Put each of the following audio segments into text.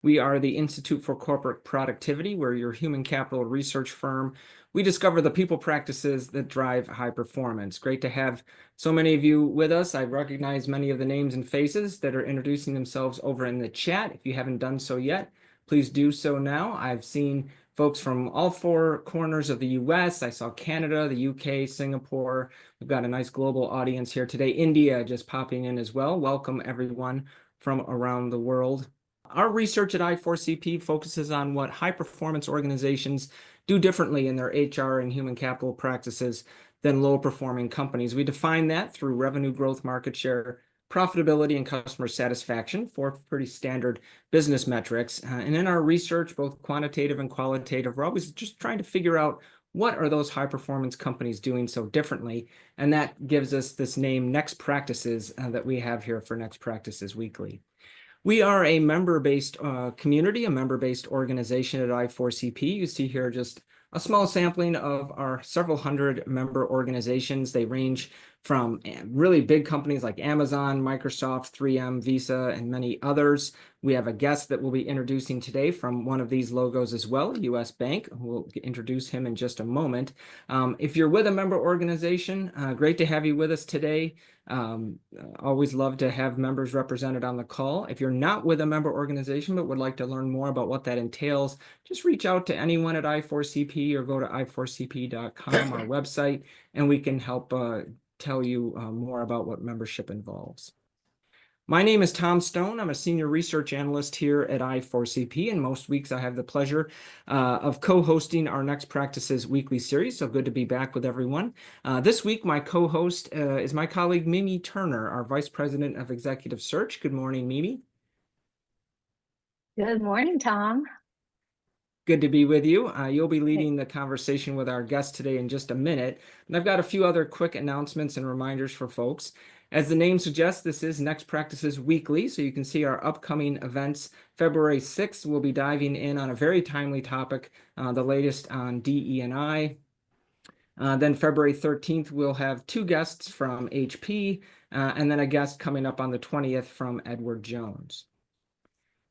We are the Institute for Corporate Productivity. We're your human capital research firm. We discover the people practices that drive high performance. Great to have so many of you with us. I recognize many of the names and faces that are introducing themselves over in the chat. If you haven't done so yet, please do so now. I've seen folks from all four corners of the US. I saw Canada, the UK, Singapore. We've got a nice global audience here today. India just popping in as well. Welcome everyone from around the world. Our research at I4CP focuses on what high-performance organizations do differently in their HR and human capital practices than low-performing companies. We define that through revenue growth, market share, profitability, and customer satisfaction, four pretty standard business metrics. And in our research, both quantitative and qualitative, we're always just trying to figure out what are those high-performance companies doing so differently. And that gives us this name, Next Practices, that we have here for Next Practices Weekly. We are a member-based community, a member-based organization at I4CP. You see here just a small sampling of our several hundred member organizations. They range from really big companies like Amazon, Microsoft, 3M, Visa, and many others. We have a guest that we'll be introducing today from one of these logos as well, US Bank. We'll introduce him in just a moment. If you're with a member organization, great to have you with us today. Always love to have members represented on the call. If you're not with a member organization but would like to learn more about what that entails, just reach out to anyone at I4CP or go to i4cp.com, our website, and we can help tell you more about what membership involves. My name is Tom Stone. I'm a senior research analyst here at I4CP, and most weeks I have the pleasure of co-hosting our Next Practices weekly series, so good to be back with everyone. This week, my co-host is my colleague, Mimi Turner, our Vice President of Executive Search. Good morning, Mimi. Good morning, Tom. Good to be with you. You'll be leading the conversation with our guest today in just a minute. And I've got a few other quick announcements and reminders for folks. As the name suggests, this is Next Practices Weekly, so you can see our upcoming events. February 6th, we'll be diving in on a very timely topic, the latest on DE&I. Then February 13th, we'll have two guests from HP, and then a guest coming up on the 20th from Edward Jones.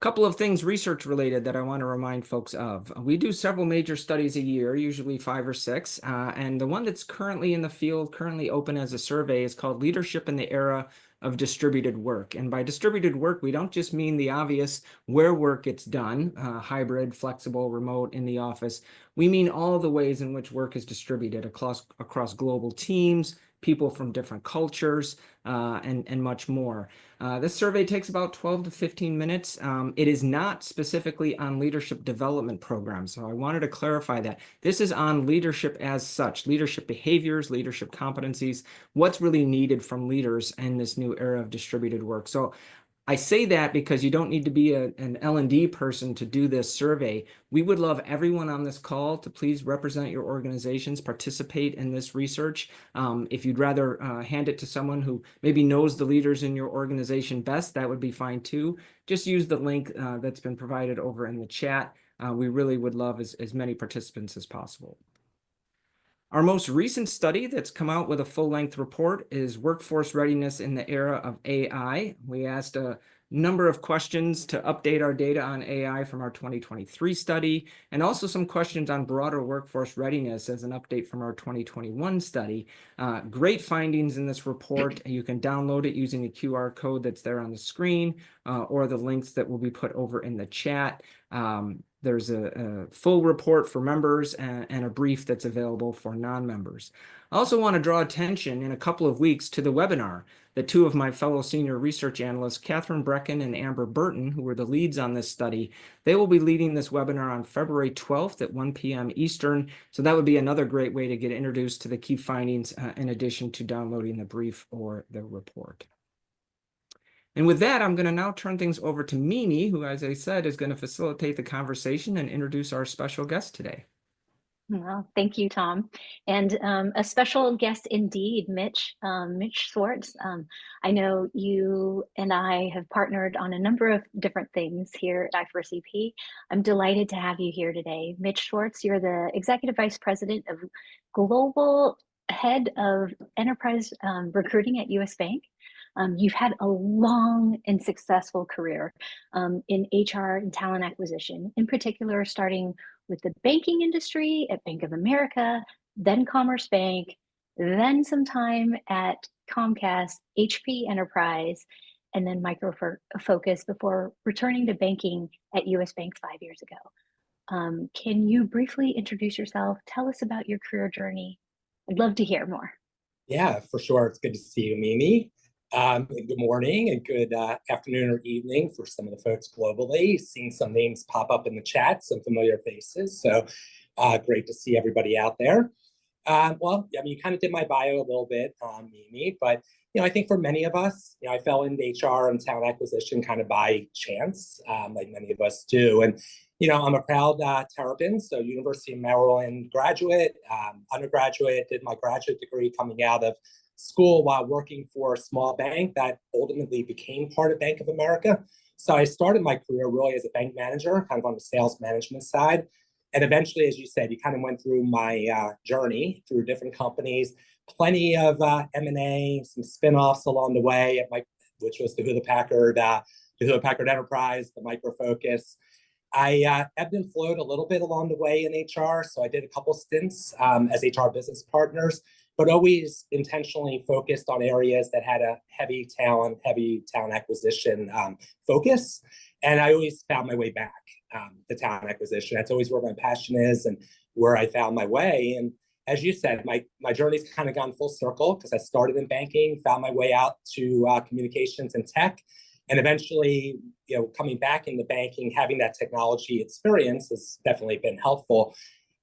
Couple of things research related that I want to remind folks of. We do several major studies a year, usually 5 or 6, and the one that's currently in the field, currently open as a survey, is called Leadership in the Era of Distributed Work. And by distributed work, we don't just mean the obvious where work gets done, hybrid, flexible, remote, in the office. We mean all the ways in which work is distributed across global teams, people from different cultures, and much more. This survey takes about 12 to 15 minutes. It is not specifically on leadership development programs, so I wanted to clarify that. This is on leadership as such, leadership behaviors, leadership competencies, what's really needed from leaders in this new era of distributed work. So I say that because you don't need to be an L&D person to do this survey. We would love everyone on this call to please represent your organizations, participate in this research. If you'd rather hand it to someone who maybe knows the leaders in your organization best, that would be fine too. Just use the link that's been provided over in the chat. We really would love as many participants as possible. Our most recent study that's come out with a full-length report is Workforce Readiness in the Era of AI. We asked a number of questions to update our data on AI from our 2023 study, and also some questions on broader workforce readiness as an update from our 2021 study. Great findings in this report. You can download it using the QR code that's there on the screen, or the links that will be put over in the chat. There's a full report for members and a brief that's available for non-members. I also want to draw attention in a couple of weeks to the webinar that two of my fellow senior research analysts, Catherine Brecken and Amber Burton, who were the leads on this study, they will be leading this webinar on February 12th at 1 p.m. Eastern. So that would be another great way to get introduced to the key findings in addition to downloading the brief or the report. And with that, I'm going to now turn things over to Mimi, who, as I said, is going to facilitate the conversation and introduce our special guest today. Well, thank you, Tom. And a special guest indeed, Mitch Schwartz. I know you and I have partnered on a number of different things here at I4CP. I'm delighted to have you here today. Mitch Schwartz, you're the Executive Vice President of Global Head of Enterprise Recruiting at US Bank. You've had a long and successful career in HR and talent acquisition, in particular, starting with the banking industry at Bank of America, then Commerce Bank, then some time at Comcast, HP Enterprise, and then Micro Focus before returning to banking at US Bank 5 years ago. Can you briefly introduce yourself? Tell us about your career journey. I'd love to hear more. Yeah, for sure. It's good to see you, Mimi. Good morning and good afternoon or evening for some of the folks globally. Seeing some names pop up in the chat, some familiar faces. So great to see everybody out there. Well, I mean, you kind of did my bio a little bit, Mimi, but I think for many of us, I fell into HR and talent acquisition kind of by chance, like many of us do. And I'm a proud Terrapin, so University of Maryland graduate, undergraduate, did my graduate degree coming out of school while working for a small bank that ultimately became part of Bank of America. So I started my career really as a bank manager, kind of on the sales management side. And eventually, as you said, you kind of went through my journey through different companies, plenty of M&A, some spinoffs along the way, which was the Hewlett Packard Enterprise, the Micro Focus. I ebbed and flowed a little bit along the way in HR. So I did a couple stints as HR business partners, but always intentionally focused on areas that had a heavy talent acquisition focus. And I always found my way back to talent acquisition. That's always where my passion is and where I found my way. And as you said, my journey's kind of gone full circle because I started in banking, found my way out to communications and tech. And eventually, coming back into banking, having that technology experience has definitely been helpful.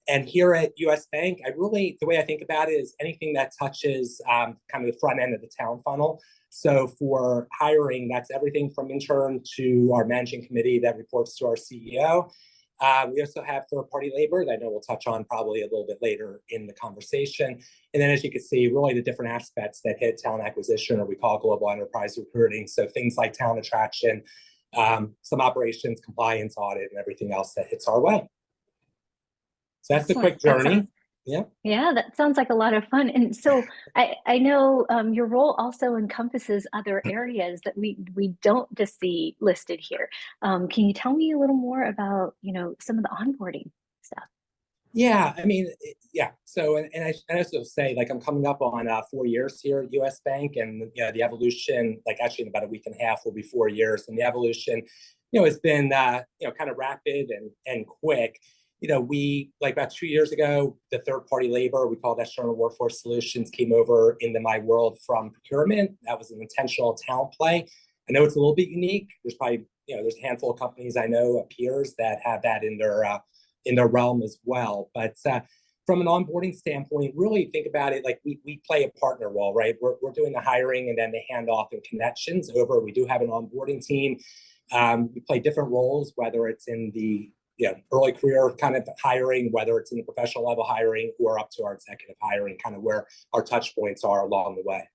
And here at US Bank, the way I think about it is anything that touches kind of the front end of the talent funnel. So for hiring, that's everything from intern to our managing committee that reports to our CEO. We also have third-party labor that I know we'll touch on probably a little bit later in the conversation. And then as you can see, really the different aspects that hit talent acquisition, or we call global enterprise recruiting. So things like talent attraction, some operations, compliance, audit, and everything else that hits our way. So that's the quick journey. Yeah, that sounds like a lot of fun. And so I know your role also encompasses other areas that we don't just see listed here. Can you tell me a little more about, some of the onboarding stuff? Yeah, I mean, yeah. So, and I also say, like, I'm coming up on 4 years here at US Bank, and the evolution, like actually in about a week and a half will be 4 years, and the evolution, has been kind of rapid and quick. We, like about 2 years ago, the third-party labor, we call it external workforce solutions, came over into my world from procurement. That was an intentional talent play. I know it's a little bit unique. There's probably, there's a handful of companies I know, peers that have that in their realm as well. But from an onboarding standpoint, really think about it like we play a partner role, right? We're doing the hiring and then the handoff and connections over. We do have an onboarding team. We play different roles, whether it's in the early career kind of hiring, whether it's in the professional level hiring or up to our executive hiring, kind of where our touch points are along the way.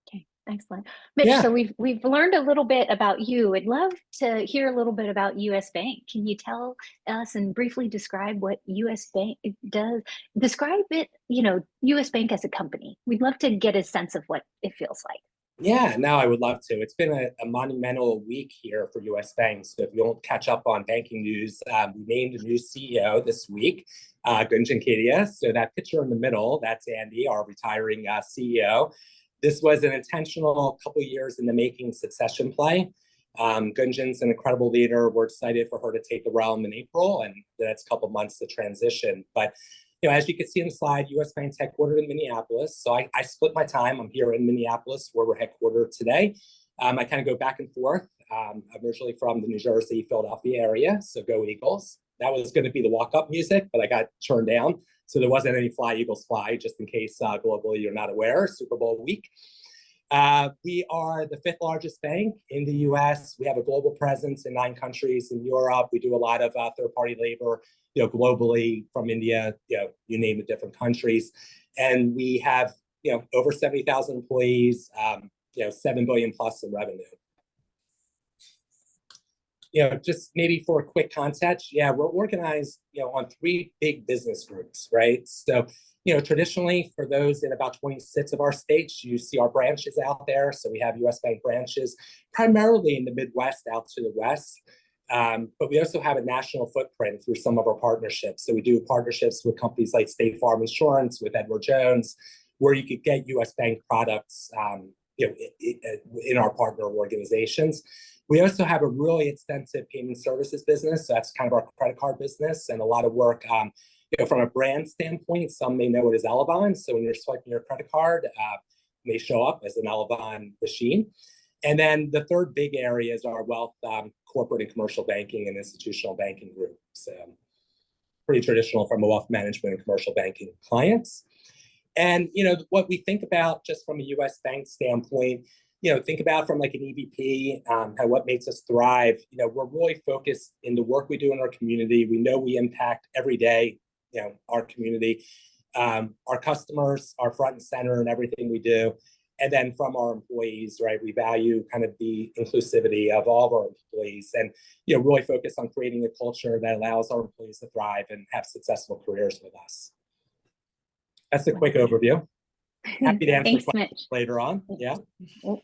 Okay, excellent. Mitch, so we've learned a little bit about you. I'd love to hear a little bit about US Bank. Can you tell us and briefly describe what US Bank does? Describe it, US Bank as a company. We'd love to get a sense of what it feels like. Yeah, no, I would love to. It's been a monumental week here for US Bank. So if you don't catch up on banking news, we named a new CEO this week, Gunjan Kedia. So that picture in the middle, that's Andy, our retiring CEO. This was an intentional couple of years in the making succession play. Gunjan's an incredible leader. We're excited for her to take the realm in April and the next couple of months to transition. But as you can see in the slide, US Bank's headquartered in Minneapolis. So I split my time. I'm here in Minneapolis, where we're headquartered today. I kind of go back and forth. I'm originally from the New Jersey, Philadelphia area, so go Eagles. That was going to be the walk-up music, but I got turned down. So there wasn't any Fly Eagles Fly, just in case globally you're not aware, Super Bowl week. We are the 5th largest bank in the US. We have a global presence in 9 countries in Europe. We do a lot of third-party labor, globally from India, you name it, different countries. And we have, over 70,000 employees, 7 billion plus in revenue. Just maybe for a quick context, we're organized, on 3 big business groups, right? So Traditionally, for those in about 26 of our states, you see our branches out there. So we have US Bank branches, primarily in the Midwest out to the west. But we also have a national footprint through some of our partnerships. So we do partnerships with companies like State Farm Insurance, with Edward Jones, where you could get US Bank products in our partner organizations. We also have a really extensive payment services business. So that's kind of our credit card business, and a lot of work from a brand standpoint. Some may know it as Elevon. So when you're swiping your credit card, it may show up as an Elevon machine. And then the third big area is our wealth, corporate and commercial banking and institutional banking group. So pretty traditional from a wealth management and commercial banking clients. And, what we think about just from a US Bank standpoint, think about from like an EVP, what makes us thrive. We're really focused in the work we do in our community. We know we impact every day, our community. Our customers are front and center in everything we do. And then from our employees, right, we value kind of the inclusivity of all of our employees, and really focus on creating a culture that allows our employees to thrive and have successful careers with us. That's a quick overview. Happy to answer Thanks, questions Mitch. later on. Yeah.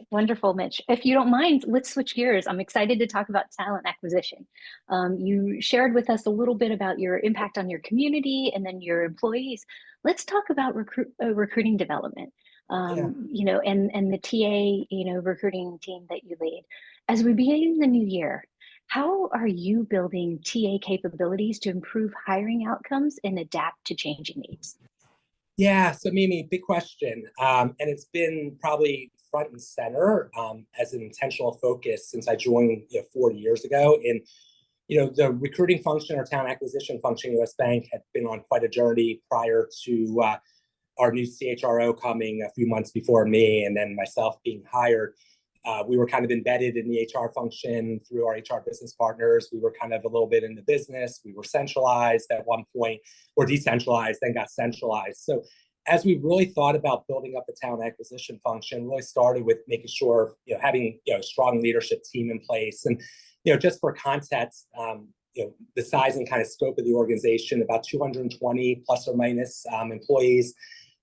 Wonderful, Mitch. If you don't mind, let's switch gears. I'm excited to talk about talent acquisition. You shared with us a little bit about your impact on your community and then your employees. Let's talk about recruiting development. And the TA, recruiting team that you lead. As we begin the new year, how are you building TA capabilities to improve hiring outcomes and adapt to changing needs? Yeah, so Mimi, big question. And it's been probably front and center as an intentional focus since I joined 4 years ago. And the recruiting function or talent acquisition function at US Bank had been on quite a journey prior to our new CHRO coming a few months before me, and then myself being hired. We were kind of embedded in the HR function through our HR business partners. We were kind of a little bit in the business. We were centralized at one point, or decentralized, then got centralized. So as we really thought about building up the talent acquisition function, really started with making sure, having a strong leadership team in place. And, just for context, the size and kind of scope of the organization, about 220 plus or minus employees,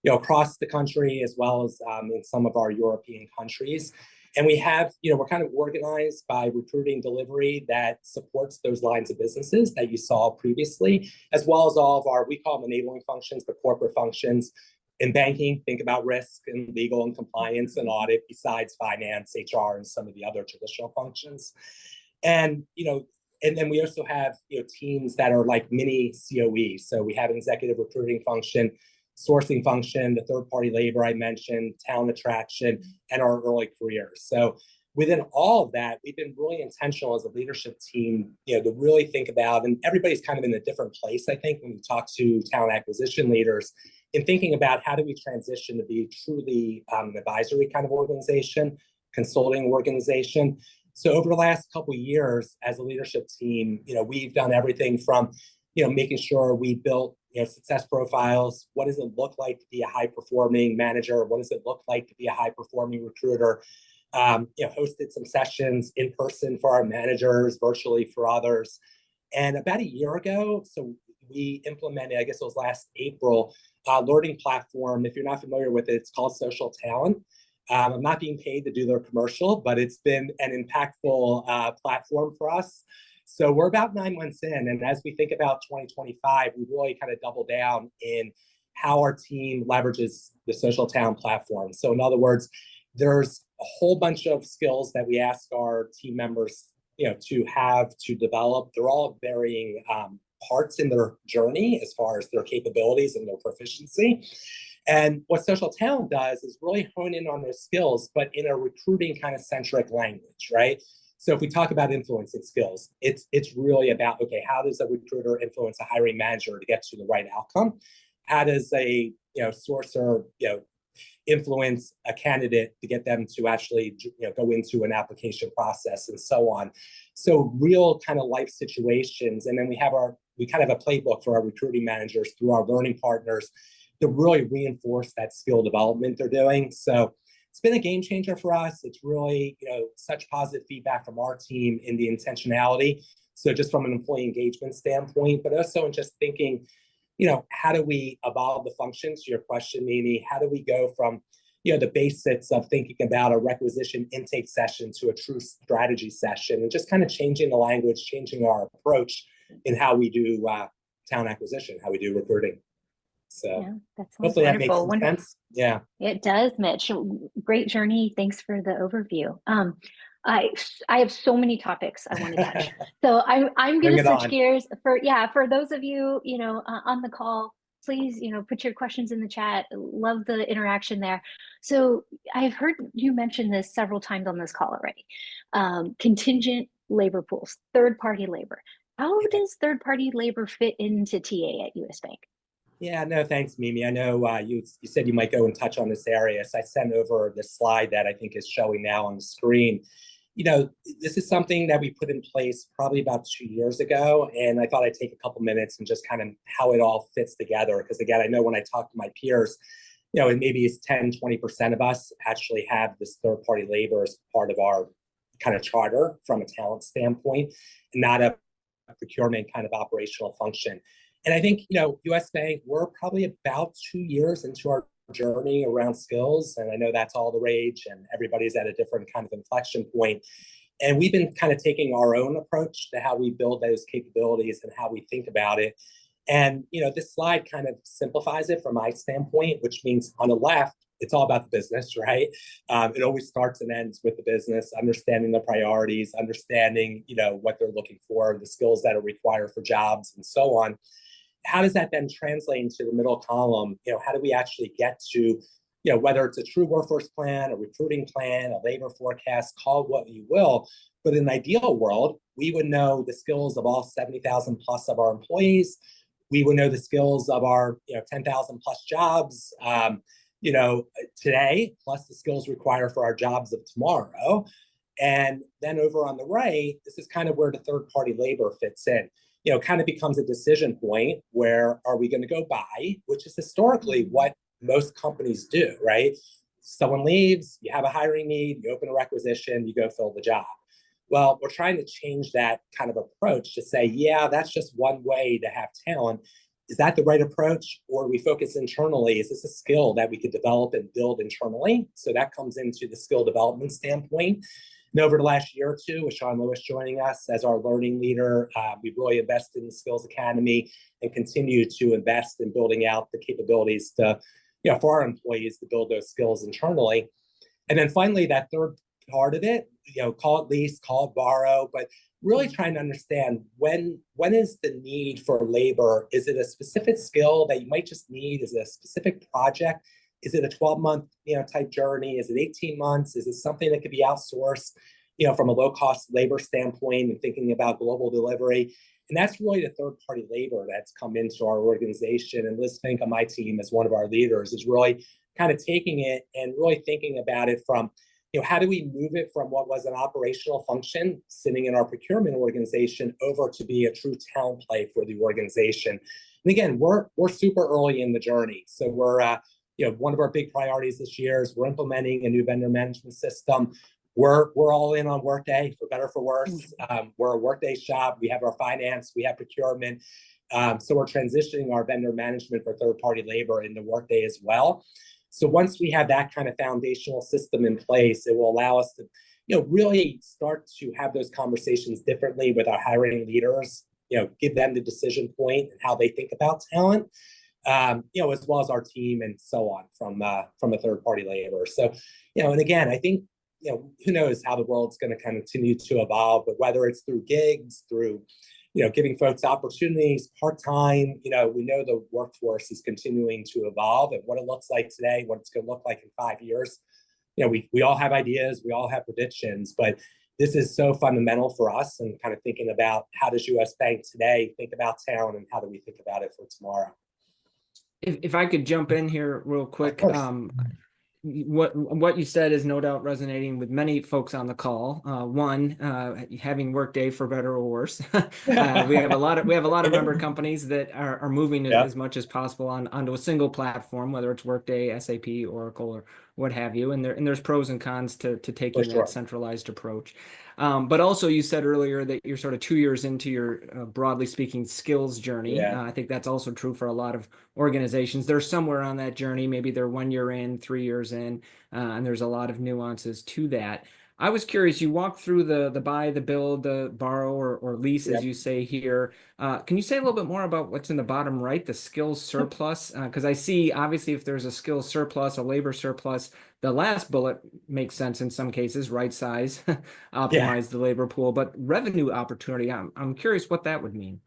across the country, as well as in some of our European countries. And we have, we're kind of organized by recruiting delivery that supports those lines of businesses that you saw previously, as well as all of our, we call them enabling functions, but corporate functions. In banking, think about risk and legal and compliance and audit, besides finance, HR, and some of the other traditional functions. And, and then we also have, teams that are like mini COEs. So we have an executive recruiting function, sourcing function, the third-party labor I mentioned, talent attraction, and our early careers. So within all of that, we've been really intentional as a leadership team, to really think about, and everybody's kind of in a different place, I think, when we talk to talent acquisition leaders, in thinking about how do we transition to be truly an advisory kind of organization, consulting organization. So over the last couple of years as a leadership team, we've done everything from, making sure we built success profiles. What does it look like to be a high-performing manager? What does it look like to be a high-performing recruiter? Hosted some sessions in person for our managers, virtually for others. And about a year ago, so we implemented, I guess it was last April, a learning platform. If you're not familiar with it, it's called Social Talent. I'm not being paid to do their commercial, but it's been an impactful platform for us. So we're about 9 months in, and as we think about 2025, we really kind of double down in how our team leverages the Social Talent platform. So in other words, there's a whole bunch of skills that we ask our team members, to have, to develop. They're all varying parts in their journey as far as their capabilities and their proficiency. And what Social Talent does is really hone in on those skills, but in a recruiting kind of centric language, right? So if we talk about influencing skills, it's really about, okay, how does a recruiter influence a hiring manager to get to the right outcome? How does a sourcer influence a candidate to get them to actually go into an application process and so on? So real kind of life situations. And then we kind of have a playbook for our recruiting managers through our learning partners to really reinforce that skill development they're doing. So it's been a game changer for us. It's really, such positive feedback from our team in the intentionality. So just from an employee engagement standpoint, but also in just thinking, how do we evolve the functions? To your question, Mimi, how do we go from the basics of thinking about a requisition intake session to a true strategy session, and just kind of changing the language, changing our approach in how we do talent acquisition, how we do recruiting. So yeah, that sounds hopefully that makes wonderful. some sense. Yeah, it does, Mitch. Great journey. Thanks for the overview. I have so many topics I want to touch. So I'm going to switch gears for those of you, on the call. Please, put your questions in the chat. Love the interaction there. So I've heard you mention this several times on this call already. Contingent labor pools, third-party labor. How does third-party labor fit into TA at US Bank? Yeah, no, thanks, Mimi. I know you said you might go and touch on this area. So I sent over the slide that I think is showing now on the screen. This is something that we put in place probably about 2 years ago. And I thought I'd take a couple minutes and just kind of how it all fits together. Because again, I know when I talk to my peers, and maybe it's 10, 20% of us actually have this third-party labor as part of our kind of charter from a talent standpoint, and not a procurement kind of operational function. And I think, US Bank, we're probably about 2 years into our journey around skills. And I know that's all the rage and everybody's at a different kind of inflection point. And we've been kind of taking our own approach to how we build those capabilities and how we think about it. And, this slide kind of simplifies it from my standpoint, which means on the left, it's all about the business, right? It always starts and ends with the business, understanding the priorities, understanding, what they're looking for, the skills that are required for jobs and so on. How does that then translate into the middle column? How do we actually get to, whether it's a true workforce plan, a recruiting plan, a labor forecast, call it what you will. But in an ideal world, we would know the skills of all 70,000 plus of our employees. We would know the skills of our 10,000 plus jobs, today, plus the skills required for our jobs of tomorrow. And then over on the right, this is kind of where the third-party labor fits in. Kind of becomes a decision point where are we going to go buy, which is historically what most companies do, right? Someone leaves, you have a hiring need, you open a requisition, you go fill the job. Well, we're trying to change that kind of approach to say, yeah, that's just one way to have talent. Is that the right approach? Or we focus internally? Is this a skill that we could develop and build internally? So that comes into the skill development standpoint. And over the last year or two, with Sean Lewis joining us as our learning leader, we've really invested in the Skills Academy and continue to invest in building out the capabilities to, for our employees to build those skills internally. And then finally, that third part of it, call it lease, call it borrow, but really trying to understand when is the need for labor? Is it a specific skill that you might just need? Is it a specific project? Is it a 12-month, type journey? Is it 18 months? Is it something that could be outsourced, from a low-cost labor standpoint and thinking about global delivery? And that's really the third-party labor that's come into our organization. And Liz Fink on my team, as one of our leaders, is really kind of taking it and really thinking about it from, how do we move it from what was an operational function sitting in our procurement organization over to be a true talent play for the organization? And again, we're super early in the journey. So we're one of our big priorities this year is we're implementing a new vendor management system. We're all in on Workday, for better for worse. We're a Workday shop. We have our finance, we have procurement. So we're transitioning our vendor management for third-party labor into Workday as well. So once we have that kind of foundational system in place, it will allow us to, really start to have those conversations differently with our hiring leaders. Give them the decision point and how they think about talent. As well as our team and so on from a third-party labor. So, and again, I think, who knows how the world's going to continue to evolve, but whether it's through gigs, through, giving folks opportunities, part-time, we know the workforce is continuing to evolve, and what it looks like today, what it's going to look like in 5 years. We all have ideas, we all have predictions, but this is so fundamental for us and kind of thinking about how does US Bank today think about talent and how do we think about it for tomorrow? If I could jump in here real quick, what you said is no doubt resonating with many folks on the call. Having Workday, for better or worse. We have a lot of member companies that are moving as much as possible onto a single platform, whether it's Workday, SAP, Oracle, what have you. And there's pros and cons to taking For sure. that centralized approach. But also you said earlier that you're sort of 2 years into your, broadly speaking, skills journey. Yeah. I think that's also true for a lot of organizations. They're somewhere on that journey. Maybe they're 1 year in, 3 years in, and there's a lot of nuances to that. I was curious, you walked through the buy, the build, the borrow, or lease, as you say here. Can you say a little bit more about what's in the bottom right, the skills surplus? Because I see, obviously, if there's a skills surplus, a labor surplus, the last bullet makes sense in some cases, right size, optimize the labor pool, but revenue opportunity, I'm curious what that would mean.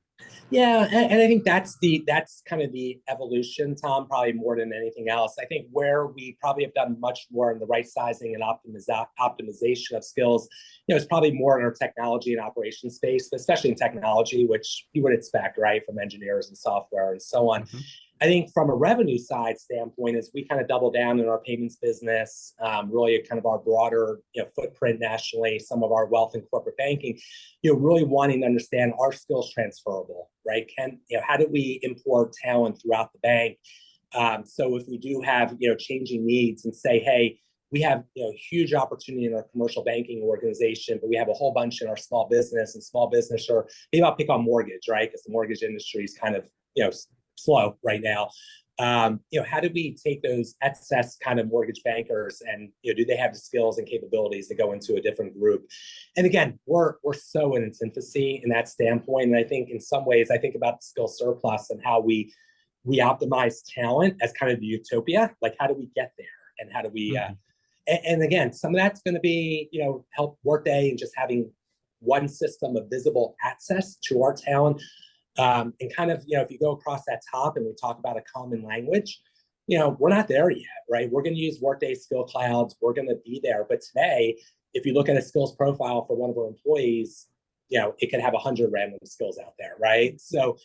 Yeah, and I think that's kind of the evolution, Tom, probably more than anything else. I think where we probably have done much more in the right sizing and optimization of skills, is probably more in our technology and operations space, but especially in technology, which you would expect, right, from engineers and software and so on. Mm-hmm. I think from a revenue side standpoint, as we kind of double down in our payments business, really kind of our broader footprint nationally, some of our wealth and corporate banking, really wanting to understand are skills transferable, right? How do we import talent throughout the bank? So if we do have changing needs and say, hey, we have huge opportunity in our commercial banking organization, but we have a whole bunch in our small business, or maybe I'll pick on mortgage, right? Because the mortgage industry is kind of slow right now. How do we take those excess kind of mortgage bankers and do they have the skills and capabilities to go into a different group? And again, we're so in its infancy in that standpoint. And I think in some ways, I think about the skill surplus and how we optimize talent as kind of the utopia. Like, how do we get there? And how do we? And again, some of that's going to be help Workday and just having one system of visible access to our talent. And kind of, if you go across that top and we talk about a common language, we're not there yet, right? We're going to use Workday skill clouds. We're going to be there. But today, if you look at a skills profile for one of our employees, it could have 100 random skills out there, right? So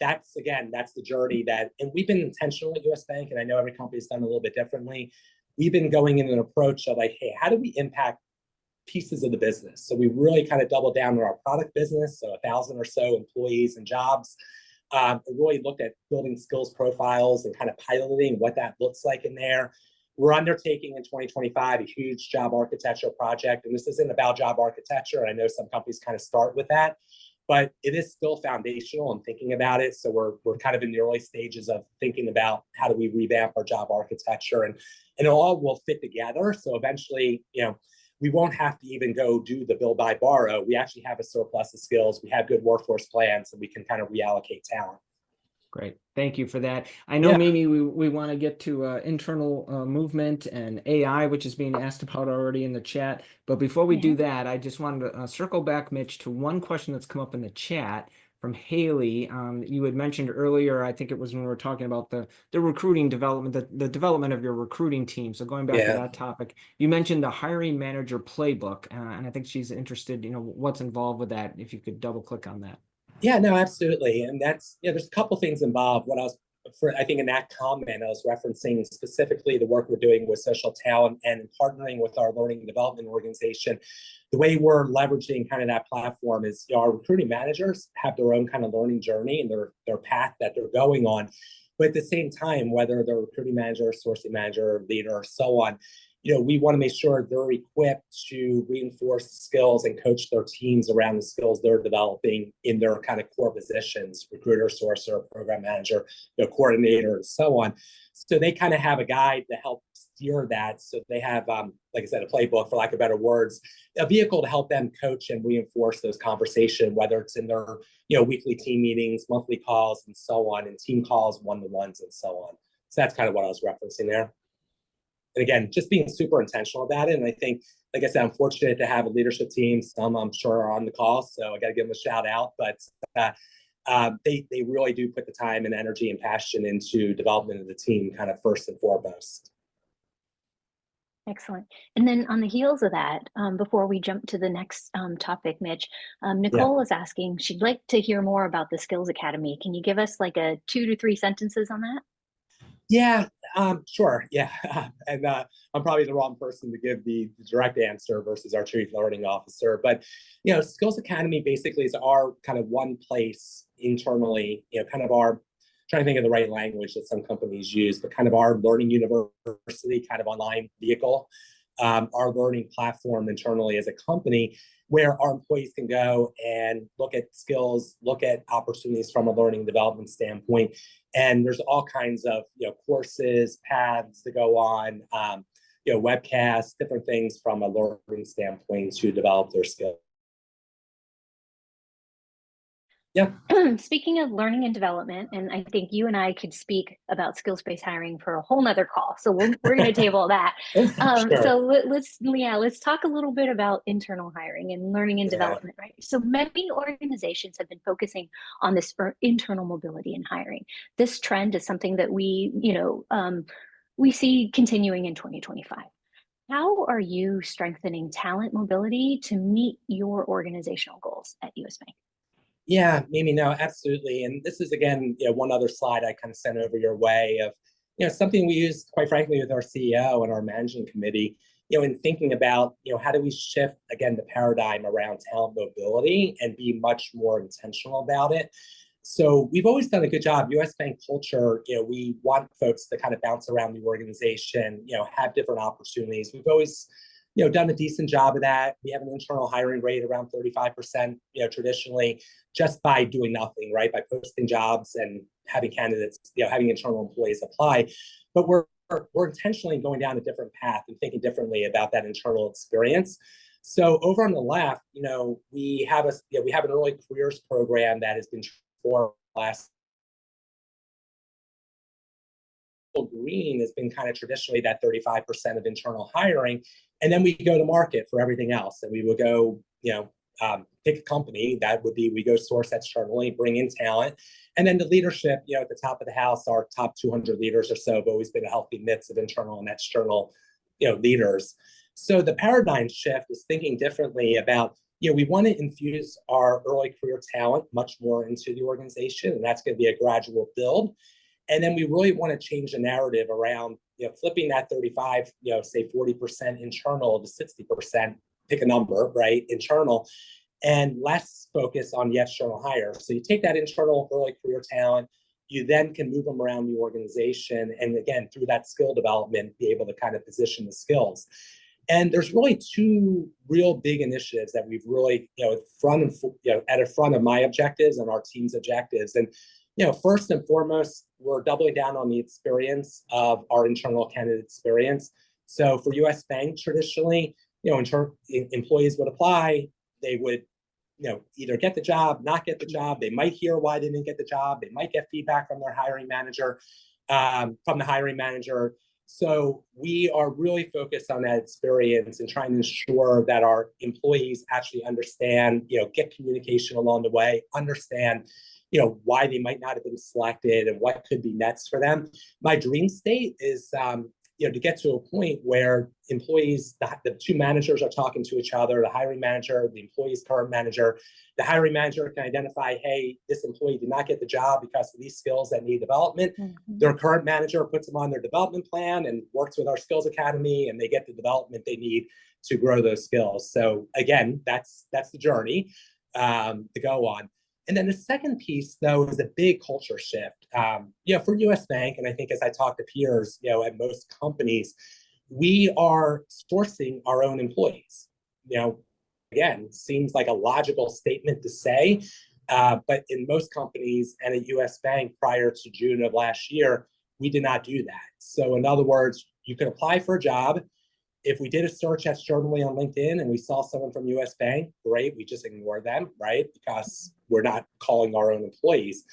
that's the journey and we've been intentional at US Bank, and I know every company's done a little bit differently. We've been going in an approach of like, hey, how do we impact pieces of the business? So we really kind of doubled down on our product business, so 1,000 or so employees and jobs. And really looked at building skills profiles and kind of piloting what that looks like in there. We're undertaking in 2025 a huge job architecture project, and this isn't about job architecture. I know some companies kind of start with that, but it is still foundational and thinking about it. So we're kind of in the early stages of thinking about how do we revamp our job architecture, and it all will fit together. So eventually, we won't have to even go do the build, buy, borrow. We actually have a surplus of skills. We have good workforce plans, and we can kind of reallocate talent. Great. Thank you for that. I know, Mimi, we want to get to internal movement and AI, which is being asked about already in the chat. But before we do that, I just wanted to circle back, Mitch, to one question that's come up in the chat from Haley. You had mentioned earlier, I think it was when we were talking about the recruiting development, the development of your recruiting team. So going back to that topic, you mentioned the hiring manager playbook, and I think she's interested, what's involved with that, if you could double click on that. Yeah, no, absolutely. And that's, there's a couple things involved. I think in that comment, I was referencing specifically the work we're doing with social talent and partnering with our learning and development organization. The way we're leveraging kind of that platform is our recruiting managers have their own kind of learning journey and their path that they're going on. But at the same time, whether they're a recruiting manager, sourcing manager, leader, or so on, we want to make sure they're equipped to reinforce the skills and coach their teams around the skills they're developing in their kind of core positions, recruiter, sourcer, program manager, coordinator, and so on. So they kind of have a guide to help steer that. So they have, like I said, a playbook, for lack of better words, a vehicle to help them coach and reinforce those conversations, whether it's in their weekly team meetings, monthly calls, and so on, and team calls, one-to-ones, and so on. So that's kind of what I was referencing there. And again, just being super intentional about it. And I think, like I said, I'm fortunate to have a leadership team. Some I'm sure are on the call, so I got to give them a shout out. But they really do put the time and energy and passion into development of the team, kind of first and foremost. Excellent. And then on the heels of that, before we jump to the next topic, Mitch, Nicole is asking, she'd like to hear more about the Skills Academy. Can you give us like a 2 to 3 sentences on that? Yeah, sure. Yeah. And I'm probably the wrong person to give the direct answer versus our chief learning officer. But, Skills Academy basically is our kind of one place internally, kind of our trying to think of the right language that some companies use, but kind of our learning university, kind of online vehicle, our learning platform internally as a company, where our employees can go and look at skills, look at opportunities from a learning development standpoint. And there's all kinds of courses, paths to go on, webcasts, different things from a learning standpoint to develop their skills. Yeah. Speaking of learning and development, and I think you and I could speak about skills-based hiring for a whole nother call. So we're going to table that. Sure. So let's talk a little bit about internal hiring and learning and development, right? So many organizations have been focusing on this for internal mobility and hiring. This trend is something that we see continuing in 2025. How are you strengthening talent mobility to meet your organizational goals at US Bank? Yeah, Mimi, no, absolutely. And this is, again, one other slide I kind of sent over your way of, something we use, quite frankly, with our CEO and our managing committee, in thinking about, how do we shift, again, the paradigm around talent mobility and be much more intentional about it. So we've always done a good job. US Bank culture, we want folks to kind of bounce around the organization, have different opportunities. We've always done a decent job of that. We have an internal hiring rate around 35%, traditionally, just by doing nothing, right? By posting jobs and having candidates, having internal employees apply. But we're intentionally going down a different path and thinking differently about that internal experience. So over on the left, we have an early careers program that has been for last. Green has been kind of traditionally that 35% of internal hiring. And then we go to market for everything else. And we would go, pick a company that would be, we go source externally, bring in talent. And then the leadership, at the top of the house, our top 200 leaders or so have always been a healthy mix of internal and external, leaders. So the paradigm shift is thinking differently about, we want to infuse our early career talent much more into the organization. And that's going to be a gradual build. And then we really want to change the narrative around, flipping that 35, say 40% internal to 60%, pick a number, right, internal, and less focus on the external hire. So you take that internal early career talent, you then can move them around the organization. And again, through that skill development, be able to kind of position the skills. And there's really two real big initiatives that we've really, at the front of my objectives and our team's objectives. And first and foremost, we're doubling down on the experience of our internal candidate experience. So for US Bank, traditionally, employees would apply, they would, either get the job, not get the job. They might hear why they didn't get the job. They might get feedback from their hiring manager, from the hiring manager. So we are really focused on that experience and trying to ensure that our employees actually understand, get communication along the way, understand why they might not have been selected and what could be next for them. My dream state is, to get to a point where employees, the two managers are talking to each other, the hiring manager, the employee's current manager. The hiring manager can identify, hey, this employee did not get the job because of these skills that need development. Mm-hmm. Their current manager puts them on their development plan and works with our skills academy, and they get the development they need to grow those skills. So again, that's the journey to go on. And then the second piece, though, is a big culture shift. For US Bank, and I think as I talk to peers, at most companies, we are sourcing our own employees. Again, seems like a logical statement to say, but in most companies and at US Bank prior to June of last year, we did not do that. So in other words, you could apply for a job. If we did a search externally on LinkedIn and we saw someone from US Bank, great, we just ignore them, right? Because we're not calling our own employees.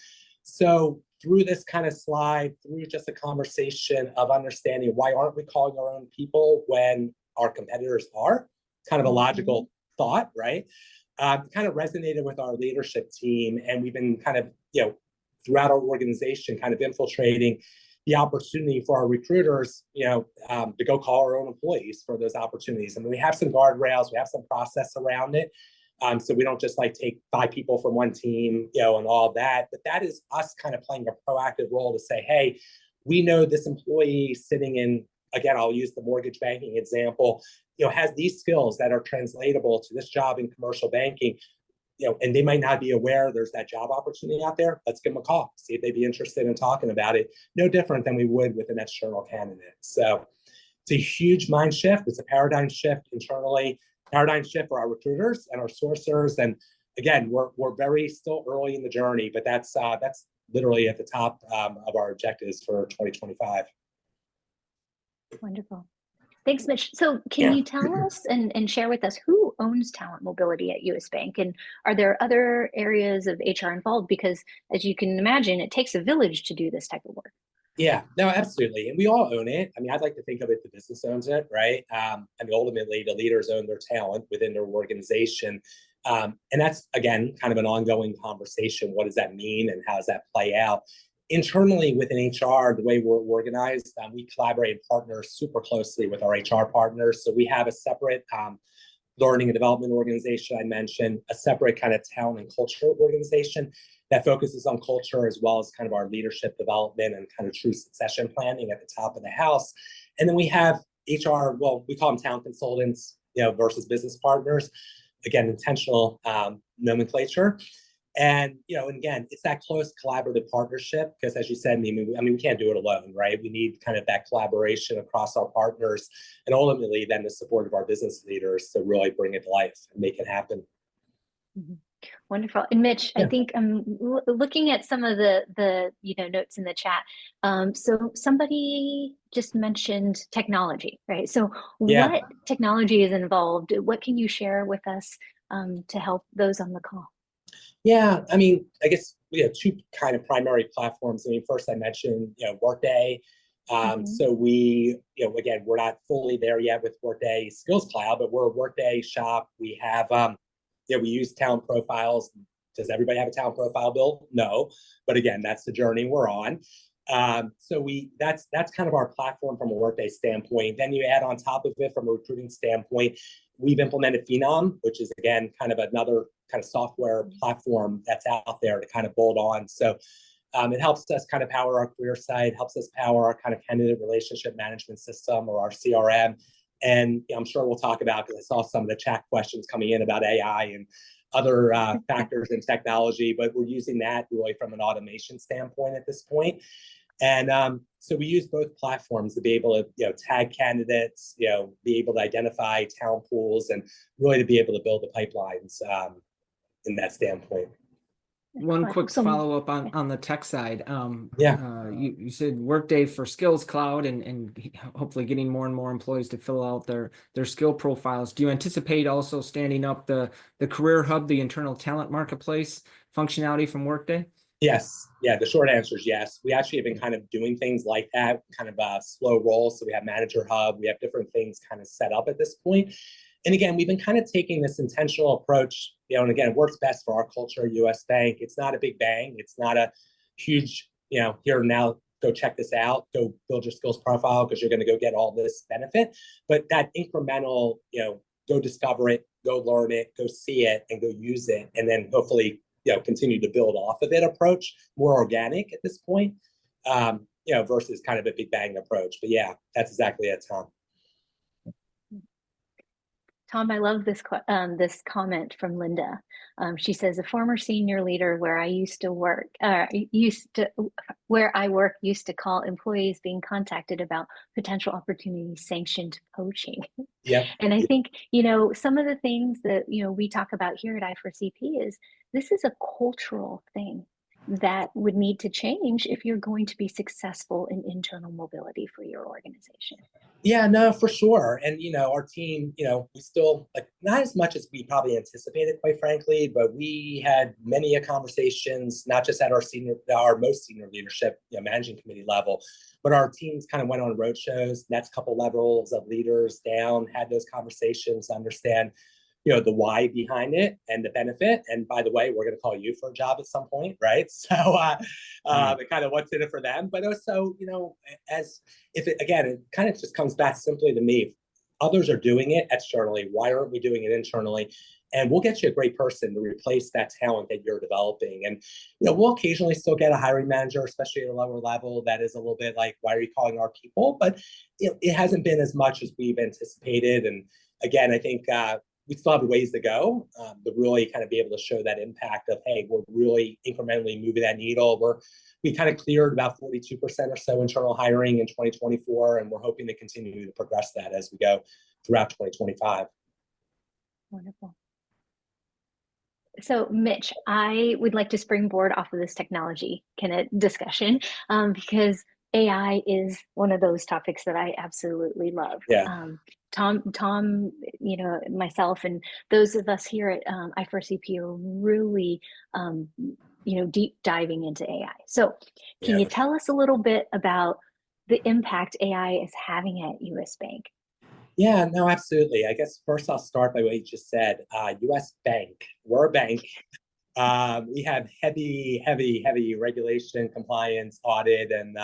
So through this kind of slide, through just a conversation of understanding why aren't we calling our own people when our competitors are, kind of a logical thought, right? Kind of resonated with our leadership team. And we've been kind of, throughout our organization, kind of infiltrating the opportunity for our recruiters, to go call our own employees for those opportunities. I mean, we have some guardrails, we have some process around it. So we don't just take 5 people from one team, and all of that. But that is us kind of playing a proactive role to say, hey, we know this employee sitting in, again, I'll use the mortgage banking example, has these skills that are translatable to this job in commercial banking. and they might not be aware there's that job opportunity out there. Let's give them a call, see if they'd be interested in talking about it. No different than we would with an external candidate. So it's a huge mind shift. It's a paradigm shift internally, paradigm shift for our recruiters and our sourcers. And again, we're very still early in the journey, but that's literally at the top of our objectives for 2025. Wonderful. Thanks, Mitch. So can you tell us and share with us who owns talent mobility at US Bank? And are there other areas of HR involved? Because as you can imagine, it takes a village to do this type of work. Yeah, no, absolutely. And we all own it. I mean, I'd like to think of it, the business owns it, right? I mean, ultimately, the leaders own their talent within their organization. And that's, again, kind of an ongoing conversation. What does that mean and how does that play out? Internally within HR, the way we're organized, we collaborate and partner super closely with our HR partners. So we have a separate learning and development organization I mentioned, a separate kind of talent and culture organization that focuses on culture as well as kind of our leadership development and kind of true succession planning at the top of the house. And then we have HR, well, we call them talent consultants, versus business partners. Again, intentional nomenclature. And, and again, it's that close collaborative partnership because as you said, Mimi, we can't do it alone, right? We need kind of that collaboration across our partners and ultimately then the support of our business leaders to really bring it to life and make it happen. Mm-hmm. Wonderful. And Mitch, I think I'm looking at some of the notes in the chat. So somebody just mentioned technology, right? So what technology is involved? What can you share with us to help those on the call? Yeah, I mean, I guess we have two kind of primary platforms. I mean, first I mentioned, Workday. So we, again, we're not fully there yet with Workday Skills Cloud, but we're a Workday shop. We have, we use talent profiles. Does everybody have a talent profile built? No, but again, that's the journey we're on. So that's kind of our platform from a Workday standpoint. Then you add on top of it from a recruiting standpoint, we've implemented Phenom, which is again kind of another kind of software platform that's out there to kind of bolt on. So it helps us kind of power our career site, helps us power our kind of candidate relationship management system or our CRM. And I'm sure we'll talk about, because I saw some of the chat questions coming in about AI and other factors in technology, but we're using that really from an automation standpoint at this point. And so we use both platforms to be able to, tag candidates, be able to identify talent pools, and really to be able to build the pipelines in that standpoint. One quick follow-up on the tech side. You said Workday for Skills Cloud and hopefully getting more and more employees to fill out their skill profiles. Do you anticipate also standing up the Career Hub, the internal talent marketplace functionality from Workday? Yes. Yeah, the short answer is yes. We actually have been kind of doing things like that, kind of a slow roll. So we have Manager Hub, we have different things kind of set up at this point. And again, we've been kind of taking this intentional approach, and again, it works best for our culture at US Bank. It's not a big bang. It's not a huge, here now, go check this out, go build your skills profile because you're going to go get all this benefit. But that incremental, go discover it, go learn it, go see it, and go use it. And then hopefully, continue to build off of it approach, more organic at this point, versus kind of a big bang approach. But yeah, that's exactly it, Tom. Tom, I love this comment from Linda. She says, a former senior leader where I used to work, used to call employees being contacted about potential opportunities sanctioned poaching. Yeah. And I think, some of the things that, we talk about here at I4CP is this is a cultural thing that would need to change if you're going to be successful in internal mobility for your organization. Yeah, no, for sure. And, our team, we still, not as much as we probably anticipated, quite frankly, but we had many conversations, not just at our most senior leadership, managing committee level, but our teams kind of went on roadshows, next couple levels of leaders down, had those conversations to understand, the why behind it and the benefit. And by the way, we're going to call you for a job at some point, right? So kind of what's in it for them, but also, as if it, again, it kind of just comes back simply to me. Others are doing it externally. Why aren't we doing it internally? And we'll get you a great person to replace that talent that you're developing. And, we'll occasionally still get a hiring manager, especially at a lower level, that is a little bit like, why are you calling our people? But, it hasn't been as much as we've anticipated. And again, I think we still have a ways to go, to really kind of be able to show that impact of, hey, we're really incrementally moving that needle. We kind of cleared about 42% or so internal hiring in 2024, and we're hoping to continue to progress that as we go throughout 2025. Wonderful. So, Mitch, I would like to springboard off of this technology kind of discussion, because AI is one of those topics that I absolutely love. Yeah. Tom, myself, and those of us here at I4CP are really, deep diving into AI. So, can you tell us a little bit about the impact AI is having at US Bank? Yeah, no, absolutely. I guess first I'll start by what you just said. US Bank, we're a bank. We have heavy regulation, compliance, audit, and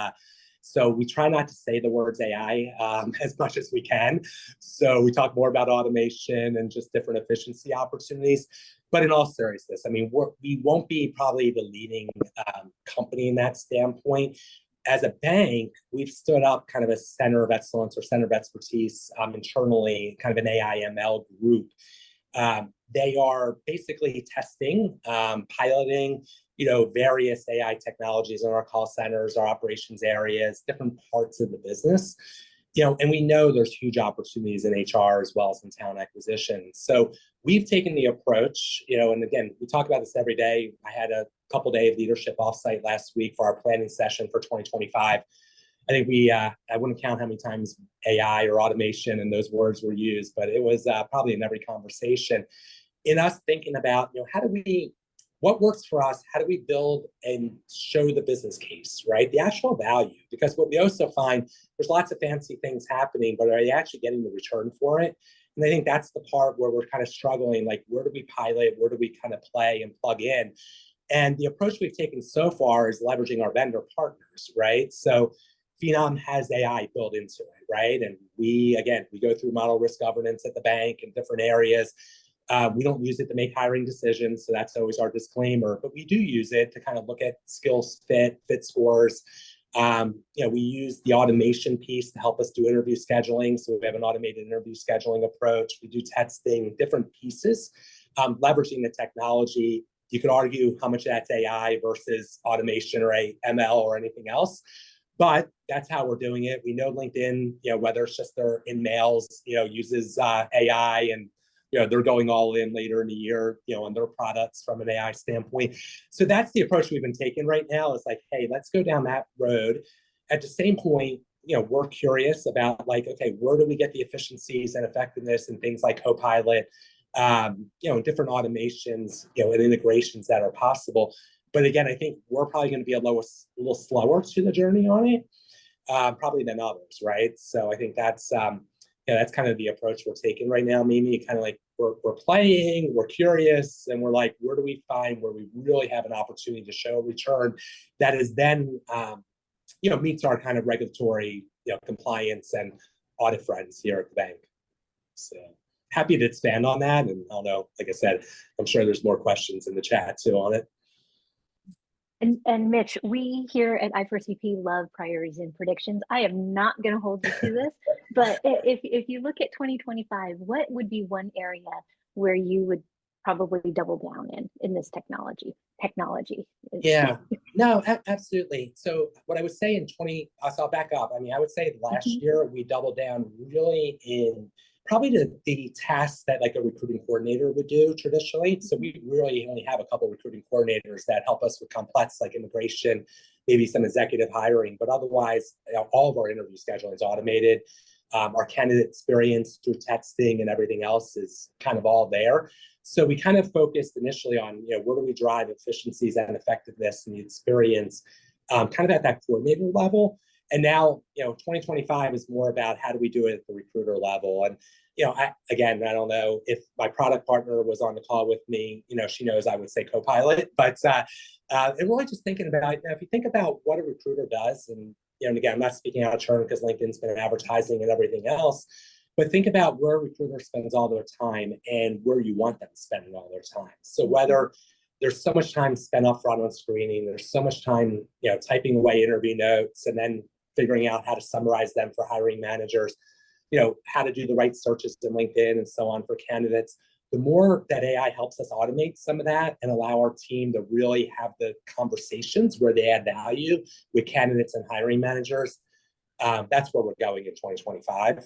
so we try not to say the words AI as much as we can. So we talk more about automation and just different efficiency opportunities. But in all seriousness, I mean, we won't be probably the leading company in that standpoint. As a bank, we've stood up kind of a center of excellence or center of expertise internally, kind of an AI ML group. They are basically testing, piloting, various AI technologies in our call centers, our operations areas, different parts of the business. And we know there's huge opportunities in HR as well as in talent acquisition. So we've taken the approach, and again, we talk about this every day. I had a couple-day leadership offsite last week for our planning session for 2025. I think I wouldn't count how many times AI or automation and those words were used, but it was probably in every conversation. In us thinking about, what works for us? How do we build and show the business case, right? The actual value, because what we also find, there's lots of fancy things happening, but are you actually getting the return for it? And I think that's the part where we're kind of struggling, like, where do we pilot? Where do we kind of play and plug in? And the approach we've taken so far is leveraging our vendor partners, right? So Phenom has AI built into it, right? And we go through model risk governance at the bank in different areas. We don't use it to make hiring decisions, so that's always our disclaimer. But we do use it to kind of look at skills fit scores. We use the automation piece to help us do interview scheduling. So we have an automated interview scheduling approach. We do testing, different pieces, leveraging the technology. You could argue how much of that's AI versus automation or ML or anything else. But that's how we're doing it. We know LinkedIn, whether it's just their in-mails, uses AI, and they're going all in later in the year, on their products from an AI standpoint. So that's the approach we've been taking right now. Is like, hey, let's go down that road. At the same point, we're curious about, like, okay, where do we get the efficiencies and effectiveness and things like Copilot, different automations, and integrations that are possible. But again, I think we're probably going to be a little slower to the journey on it, probably than others, right? So I think that's that's kind of the approach we're taking right now, Mimi. Kind of like we're playing, we're curious, and we're like, where do we find where we really have an opportunity to show a return that is then meets our kind of regulatory compliance and audit friends here at the bank. So happy to expand on that, and I don't know, like I said, I'm sure there's more questions in the chat too on it. And Mitch, we here at I4CP love priorities and predictions. I am not going to hold you to this, but if you look at 2025, what would be one area where you would probably double down in this technology? Yeah, no, absolutely. So what I would say so I'll back up. I mean, I would say last year we doubled down really in probably the tasks that like a recruiting coordinator would do traditionally. So we really only have a couple of recruiting coordinators that help us with complex like immigration, maybe some executive hiring, but otherwise all of our interview scheduling is automated. Our candidate experience through texting and everything else is kind of all there. So we kind of focused initially on, where do we drive efficiencies and effectiveness and the experience kind of at that coordinator level. And now, 2025 is more about how do we do it at the recruiter level. And, I don't know if my product partner was on the call with me, she knows I would say Copilot, but and really just thinking about, if you think about what a recruiter does, and, again, I'm not speaking out of turn because LinkedIn's been advertising and everything else, but think about where a recruiter spends all their time and where you want them spending all their time. So whether there's so much time spent up front on screening, there's so much time, typing away interview notes and then figuring out how to summarize them for hiring managers, how to do the right searches in LinkedIn and so on for candidates, the more that AI helps us automate some of that and allow our team to really have the conversations where they add value with candidates and hiring managers, that's where we're going in 2025.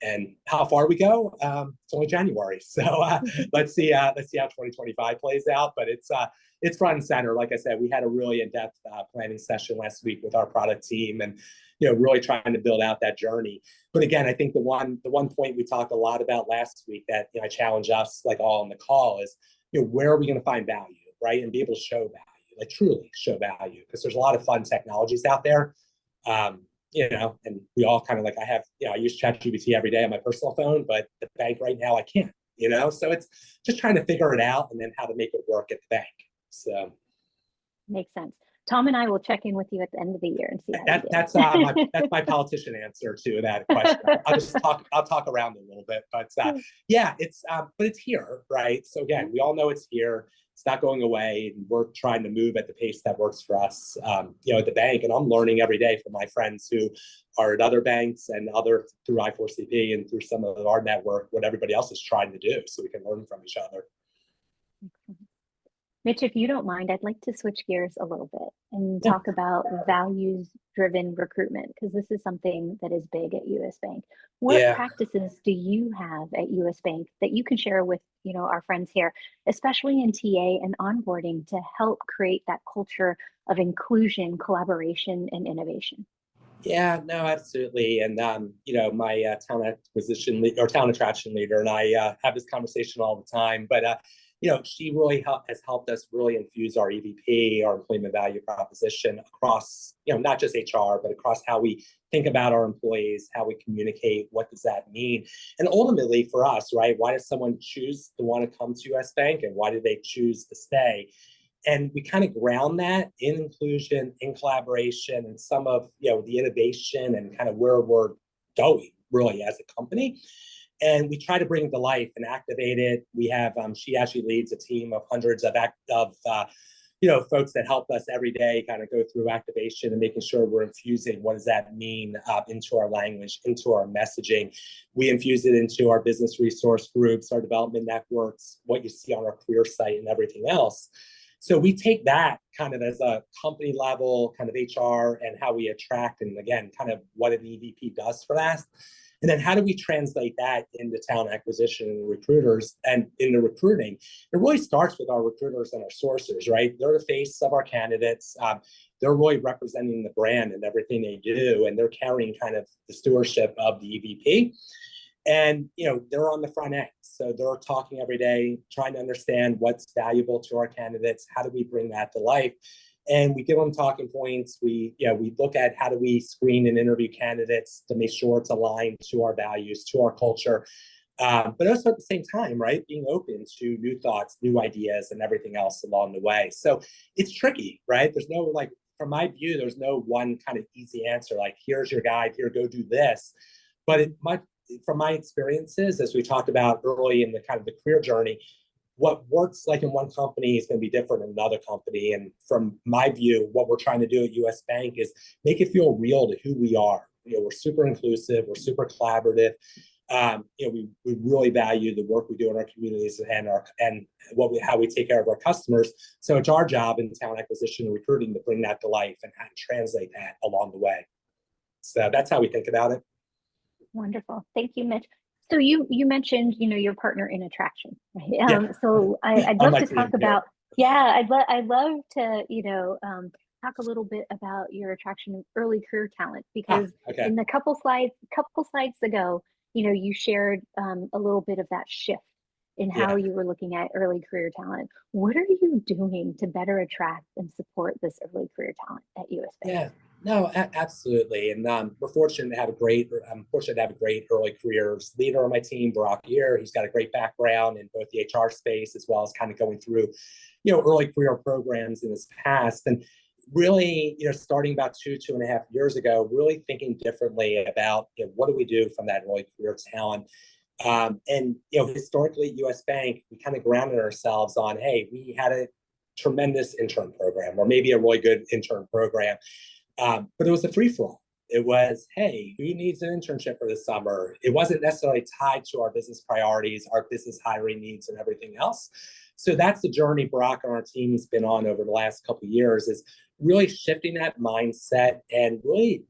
And how far we go, it's only January. So let's see how 2025 plays out. But it's front and center. Like I said, we had a really in-depth planning session last week with our product team, and really trying to build out that journey. But again, I think the one point we talked a lot about last week that I challenge us like all on the call is where are we going to find value, right? And be able to show value, like truly show value, because there's a lot of fun technologies out there. And we all kind of like, I use ChatGPT every day on my personal phone, but the bank right now I can't, so it's just trying to figure it out and then how to make it work at the bank. So makes sense. Tom and I will check in with you at the end of the year and see how that's my politician answer to that question. I'll talk around a little bit, but but it's here, right? So again, we all know it's here. It's not going away. We're trying to move at the pace that works for us, at the bank. And I'm learning every day from my friends who are at other banks and through I4CP and through some of our network, what everybody else is trying to do, so we can learn from each other. Mitch, if you don't mind, I'd like to switch gears a little bit and talk about values-driven recruitment, because this is something that is big at US Bank. What practices do you have at US Bank that you can share with our friends here, especially in TA and onboarding, to help create that culture of inclusion, collaboration, and innovation? Yeah, no, absolutely. And my talent attraction leader and I have this conversation all the time. But she really has helped us really infuse our EVP, our employment value proposition across, not just HR, but across how we think about our employees, how we communicate, what does that mean? And ultimately for us, right, why does someone choose to want to come to US Bank, and why do they choose to stay? And we kind of ground that in inclusion, in collaboration, and some of the innovation and kind of where we're going really as a company. And we try to bring it to life and activate it. We have she actually leads a team of hundreds of folks that help us every day kind of go through activation and making sure we're infusing what does that mean into our language, into our messaging. We infuse it into our business resource groups, our development networks, what you see on our career site, and everything else. So we take that kind of as a company level, kind of HR, and how we attract, and again, kind of what an EVP does for that. And then how do we translate that into talent acquisition and recruiters and into recruiting? It really starts with our recruiters and our sourcers, right? They're the face of our candidates. They're really representing the brand and everything they do, and they're carrying kind of the stewardship of the EVP. And they're on the front end, so they're talking every day, trying to understand what's valuable to our candidates. How do we bring that to life? And we give them talking points. We look at how do we screen and interview candidates to make sure it's aligned to our values, to our culture, but also at the same time, right, being open to new thoughts, new ideas, and everything else along the way. So it's tricky, right? There's no from my view, there's no one kind of easy answer. Like, here's your guide, here, go do this. But from my experiences, as we talked about early in the kind of the career journey, what works like in one company is going to be different in another company. And from my view, what we're trying to do at US Bank is make it feel real to who we are. We're super inclusive, we're super collaborative. We really value the work we do in our communities and how we take care of our customers. So it's our job in talent acquisition and recruiting to bring that to life and how to translate that along the way. So that's how we think about it. Wonderful. Thank you, Mitch. So you mentioned, your partner in attraction, right? So I'd love to talk about, I'd love to, talk a little bit about your attraction of early career talent, because in the couple slides ago, you shared a little bit of that shift in how you were looking at early career talent. What are you doing to better attract and support this early career talent at US Bank? Yeah. No, absolutely. And we're fortunate to have a great early careers leader on my team, Barack Year. He's got a great background in both the HR space as well as kind of going through, early career programs in his past. And really, starting about 2.5 years ago, really thinking differently about, what do we do from that early career talent? And historically at US Bank, we kind of grounded ourselves on, hey, we had a tremendous intern program, or maybe a really good intern program. But it was a free-for-all. It was, hey, who needs an internship for the summer? It wasn't necessarily tied to our business priorities, our business hiring needs, and everything else. So that's the journey Brock and our team has been on over the last couple of years, is really shifting that mindset and really,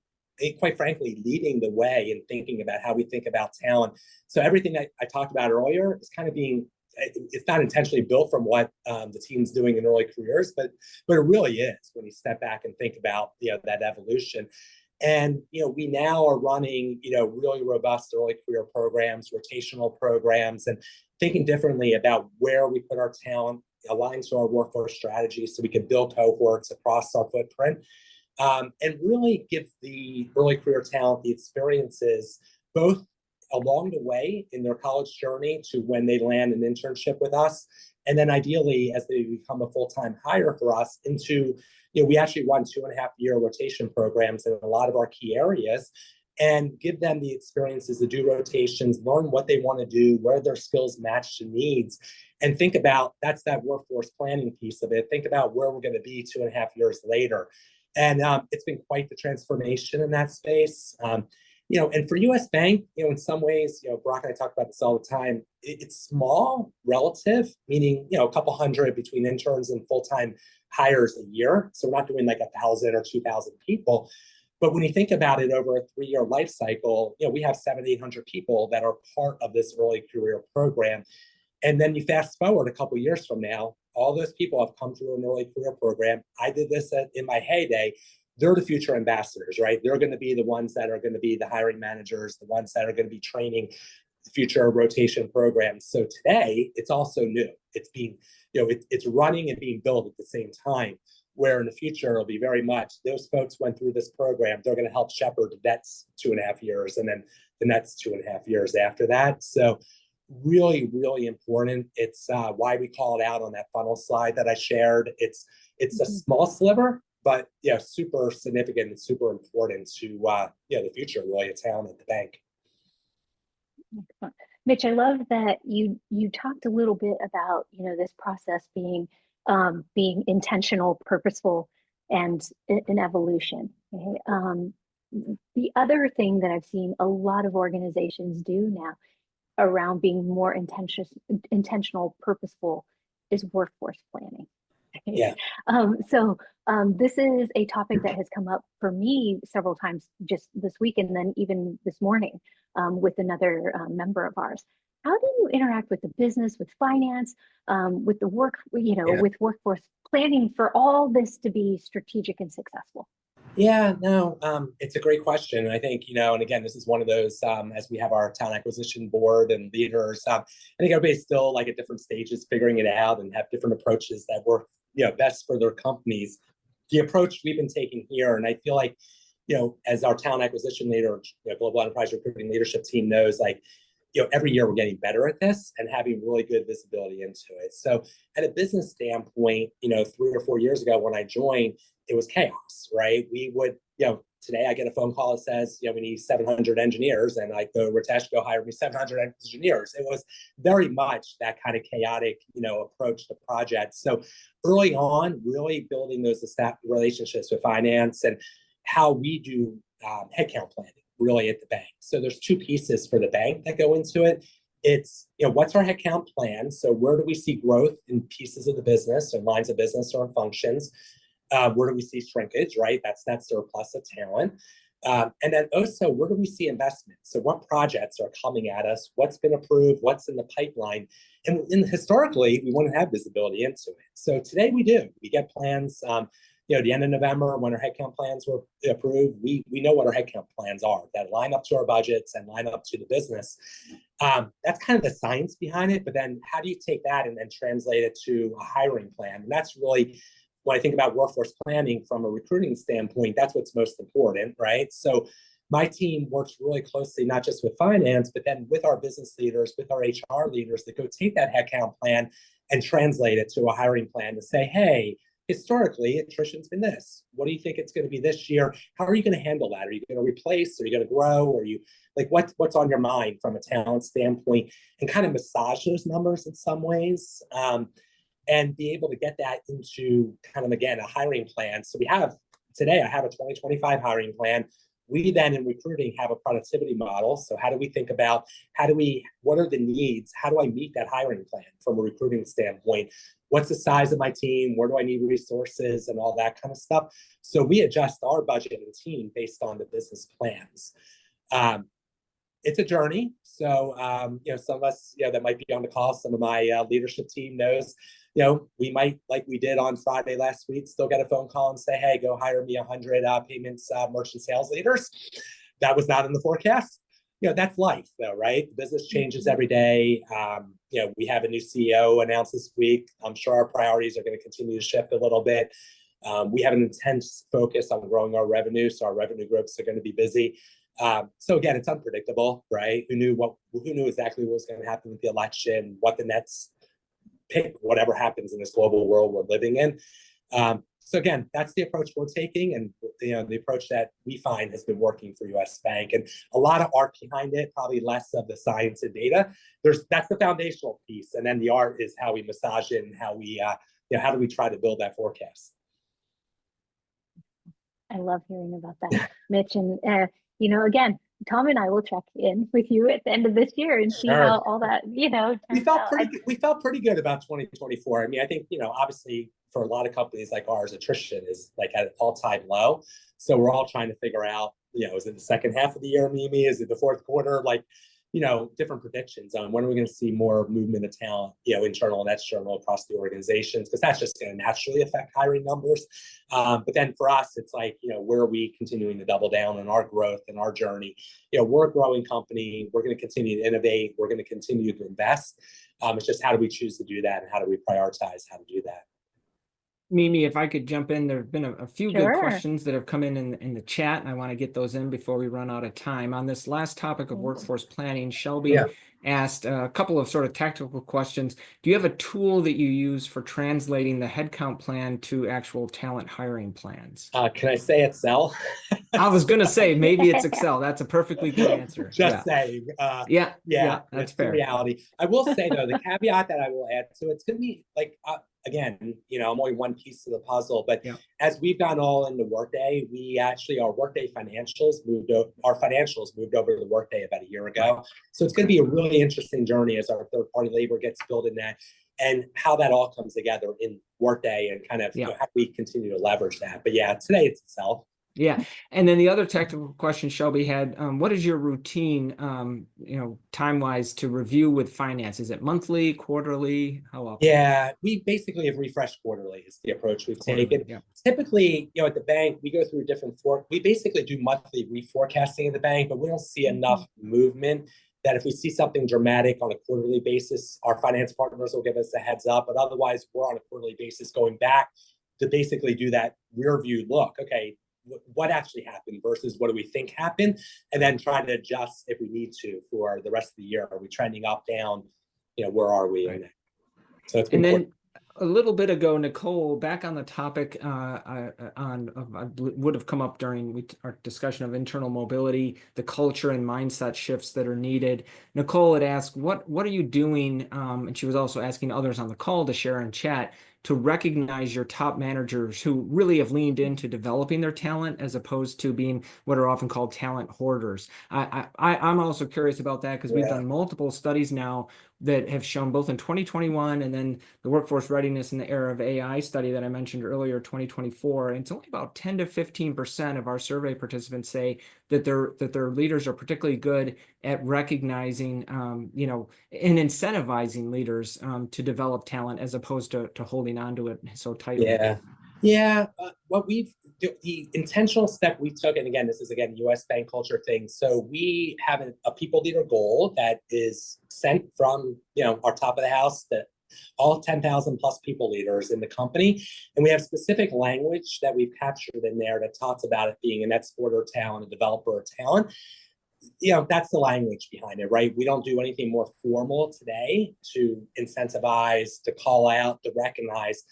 quite frankly, leading the way and thinking about how we think about talent. So everything I talked about earlier is kind of being, it's not intentionally built from what the team's doing in early careers, but it really is when you step back and think about that evolution. And we now are running really robust early career programs, rotational programs, and thinking differently about where we put our talent, aligned to our workforce strategy, so we can build cohorts across our footprint, and really give the early career talent the experiences both along the way in their college journey to when they land an internship with us, and then ideally as they become a full-time hire for us into, we actually run 2.5-year rotation programs in a lot of our key areas, and give them the experiences to do rotations, learn what they want to do, where their skills match to needs, and think about, that's that workforce planning piece of it. Think about where we're going to be 2.5 years later. And it's been quite the transformation in that space. And for US Bank, in some ways, Brock and I talk about this all the time, it's small relative, meaning, a couple hundred between interns and full-time hires a year. So we're not doing like 1,000 or 2,000 people. But when you think about it over a 3-year life cycle, we have 700-800 people that are part of this early career program. And then you fast forward a couple of years from now, all those people have come through an early career program. I did this in my heyday. They're the future ambassadors, right? They're going to be the ones that are going to be the hiring managers, the ones that are going to be training future rotation programs. So today, it's also new. It's being, it's running and being built at the same time, where in the future, it'll be very much, those folks went through this program, they're going to help shepherd the next 2.5 years, and then the next 2.5 years after that. So really, really important. It's why we call it out on that funnel slide that I shared. It's a small sliver, but super significant and super important to the future really of talent at the bank. Excellent. Mitch, I love that you talked a little bit about this process being intentional, purposeful, and an evolution. Okay? The other thing that I've seen a lot of organizations do now around being more intentional, purposeful, is workforce planning. Yeah. This is a topic that has come up for me several times just this week, and then even this morning with another member of ours. How do you interact with the business, with finance, with the work, with workforce planning for all this to be strategic and successful? Yeah, no, it's a great question. I think, and again, this is one of those, as we have our talent acquisition board and leaders, I think everybody's still like at different stages figuring it out and have different approaches that work, best for their companies. The approach we've been taking here, and I feel like, as our talent acquisition leader, global enterprise recruiting leadership team knows, like, every year we're getting better at this and having really good visibility into it. So at a business standpoint, 3 or 4 years ago when I joined, it was chaos, right? We would, today I get a phone call that says, we need 700 engineers, and I go, Ritesh, go hire me 700 engineers. It was very much that kind of chaotic, approach to projects. So early on, really building those relationships with finance and how we do headcount planning really at the bank. So there's 2 pieces for the bank that go into it. It's, what's our headcount plan? So where do we see growth in pieces of the business or lines of business or functions? Where do we see shrinkage, right? That's that surplus of talent. And then also, where do we see investment? So what projects are coming at us? What's been approved? What's in the pipeline? And historically, we wouldn't have visibility into it. So today we do. We get plans, the end of November, when our headcount plans were approved, we know what our headcount plans are that line up to our budgets and line up to the business. That's kind of the science behind it. But then how do you take that and then translate it to a hiring plan? And that's really, when I think about workforce planning from a recruiting standpoint, that's what's most important, right? So my team works really closely, not just with finance, but then with our business leaders, with our HR leaders that go take that headcount plan and translate it to a hiring plan to say, hey, historically, attrition's been this. What do you think it's going to be this year? How are you going to handle that? Are you going to replace? Are you going to grow? Are you like what's on your mind from a talent standpoint? And kind of massage those numbers in some ways, and be able to get that into kind of, again, a hiring plan. So we have today, I have a 2025 hiring plan. We then in recruiting have a productivity model. So how do we think about what are the needs? How do I meet that hiring plan from a recruiting standpoint? What's the size of my team? Where do I need resources and all that kind of stuff? So we adjust our budget and team based on the business plans. It's a journey. So, some of us, that might be on the call, some of my leadership team knows, we might, like we did on Friday last week, still get a phone call and say, hey, go hire me 100 payments merchant sales leaders. That was not in the forecast. That's life though, right? The business changes every day. We have a new CEO announced this week. I'm sure our priorities are going to continue to shift a little bit. We have an intense focus on growing our revenue. So our revenue groups are going to be busy. So again, it's unpredictable, right? Who knew exactly what was going to happen with the election, what the Nets pick, whatever happens in this global world we're living in. So again, that's the approach we're taking, and the approach that we find has been working for US Bank, and a lot of art behind it, probably less of the science and data. That's the foundational piece, and then the art is how we massage it and how we, how do we try to build that forecast. I love hearing about that, Mitch, and again, Tom and I will check in with you at the end of this year and see how all that, we felt pretty good about 2024. I mean, I think, obviously for a lot of companies like ours, attrition is like at an all-time low. So we're all trying to figure out, is it the second half of the year, Mimi? Is it the fourth quarter? Like, different predictions on when are we going to see more movement of talent, internal and external across the organizations, because that's just going to naturally affect hiring numbers. But then for us, it's like, where are we continuing to double down on our growth and our journey? We're a growing company. We're going to continue to innovate. We're going to continue to invest. It's just how do we choose to do that, and how do we prioritize how to do that? Mimi, if I could jump in, there have been a few good questions that have come in the chat, and I want to get those in before we run out of time. On this last topic of workforce planning, Shelby asked a couple of sort of tactical questions. Do you have a tool that you use for translating the headcount plan to actual talent hiring plans? Can I say Excel? I was going to say, maybe it's Excel. That's a perfectly good answer. Just saying. Yeah, that's fair. Reality. I will say, though, the caveat that I will add to it's going to be like, again, I'm only one piece of the puzzle, but as we've gone all into Workday, we actually, our Workday financials moved over to Workday about a year ago. Right. So it's going to be a really interesting journey as our third-party labor gets built in that, and how that all comes together in Workday, and kind of how we continue to leverage that. But today it's itself. Yeah. And then the other technical question Shelby had, what is your routine, time-wise to review with finance? Is it monthly, quarterly? How often? Yeah, we basically have refreshed quarterly is the approach we've taken. Yeah. Typically, at the bank, we go through we basically do monthly reforecasting at the bank, but we don't see enough movement that if we see something dramatic on a quarterly basis, our finance partners will give us a heads up. But otherwise, we're on a quarterly basis going back to basically do that rear view look. Okay, what actually happened versus what do we think happened, and then trying to adjust if we need to for the rrest of the year. Are we trending up, down? Where are we? Right. So it's been important. A little bit ago, Nicole, back on the topic would have come up during our discussion of internal mobility, the culture and mindset shifts that are needed. Nicole had asked, what are you doing? And she was also asking others on the call to share in chat to recognize your top managers who really have leaned into developing their talent as opposed to being what are often called talent hoarders. I'm also curious about that because we've done multiple studies now that have shown both in 2021 and then the workforce readiness in the era of AI study that I mentioned earlier, 2024. And it's only about 10 to 15% of our survey participants say that their leaders are particularly good at recognizing, and incentivizing leaders to develop talent as opposed to holding onto it so tightly. The intentional step we took, and again, this is US Bank culture thing. So we have a people leader goal that is sent from our top of the house to all 10,000 plus people leaders in the company, and we have specific language that we've captured in there that talks about it being an exporter of talent, a developer of talent. That's the language behind it, right? We don't do anything more formal today to incentivize, to call out, to recognize.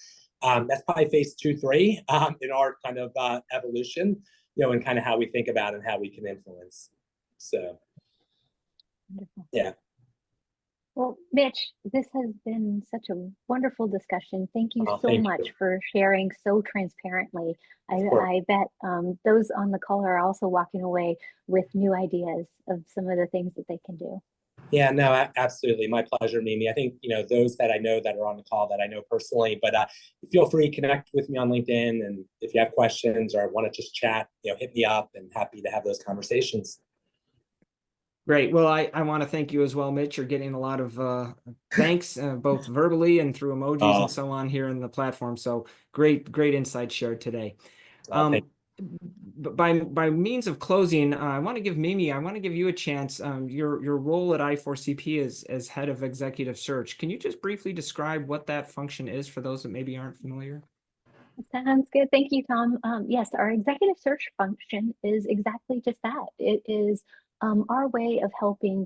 That's probably phase 2, 3 in our kind of evolution, and kind of how we think about it and how we can influence. So, Wonderful. yeah. Well, Mitch, this has been such a wonderful discussion. Thank you so Thank much you. for sharing so transparently. Of course. I bet those on the call are also walking away with new ideas of some of the things that they can do. Yeah, no, absolutely. My pleasure, Mimi. I think, those that I know that are on the call that I know personally, but feel free to connect with me on LinkedIn. And if you have questions or want to just chat, hit me up, and happy to have those conversations. Great. Well, I want to thank you as well, Mitch. You're getting a lot of thanks, both verbally and through emojis and so on here in the platform. So great insights shared today. By means of closing, I want to give Mimi, I want to give you a chance. Your role at I4CP is as head of executive search. Can you just briefly describe what that function is for those that maybe aren't familiar? Sounds good. Thank you, Tom. Yes, our executive search function is exactly just that. It is our way of helping,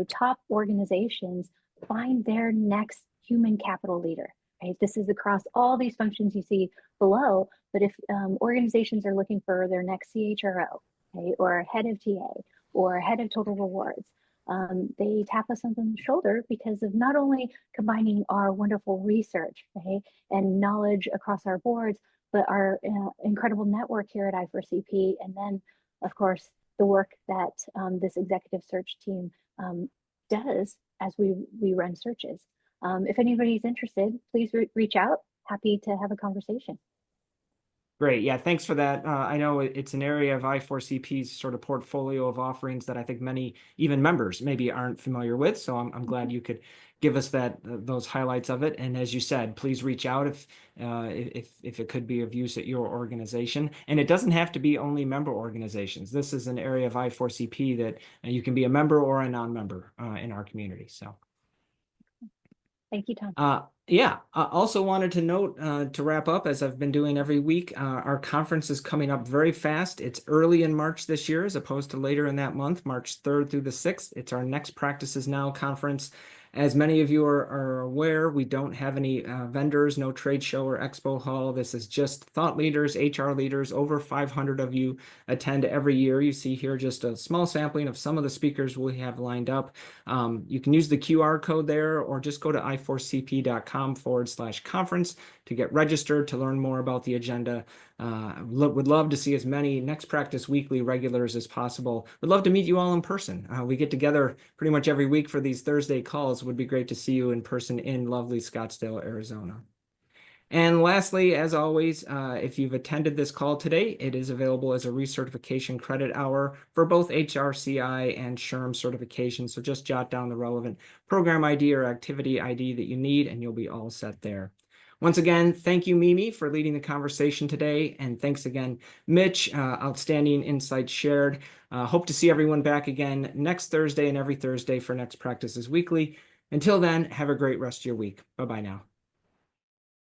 top organizations find their next human capital leader. Right? This is across all these functions you see below. But if organizations are looking for their next CHRO, okay, or head of TA, or head of total rewards, they tap us on the shoulder because of not only combining our wonderful research, right, and knowledge across our boards, but our incredible network here at I4CP, and then, of course, the work that this executive search team does as we run searches. If anybody's interested, please reach out. Happy to have a conversation. Great. Yeah, thanks for that. I know it's an area of I4CP's sort of portfolio of offerings that I think many, even members, maybe aren't familiar with. So I'm glad you could give us those highlights of it. And as you said, please reach out if it could be of use at your organization. And it doesn't have to be only member organizations. This is an area of I4CP that you can be a member or a non-member in our community. So. Thank you, Tom. Yeah, I also wanted to note to wrap up, as I've been doing every week, our conference is coming up very fast. It's early in March this year as opposed to later in that month, March 3rd through the 6th. It's our Next Practices Now conference. As many of you are aware, we don't have any vendors, no trade show or expo hall. This is just thought leaders, HR leaders. Over 500 of you attend every year. You see here just a small sampling of some of the speakers we have lined up. You can use the QR code there or just go to i4cp.com/conference to get registered to learn more about the agenda. Would love to see as many Next Practice Weekly regulars as possible. Would love to meet you all in person. We get together pretty much every week for these Thursday calls. Would be great to see you in person in lovely Scottsdale, Arizona. And lastly, as always, if you've attended this call today, it is available as a recertification credit hour for both HRCI and SHRM certification. So just jot down the relevant program ID or activity ID that you need, and you'll be all set there. Once again, thank you, Mimi, for leading the conversation today. And thanks again, Mitch. Outstanding insights shared. Hope to see everyone back again next Thursday and every Thursday for Next Practices Weekly. Until then, have a great rest of your week. Bye-bye now.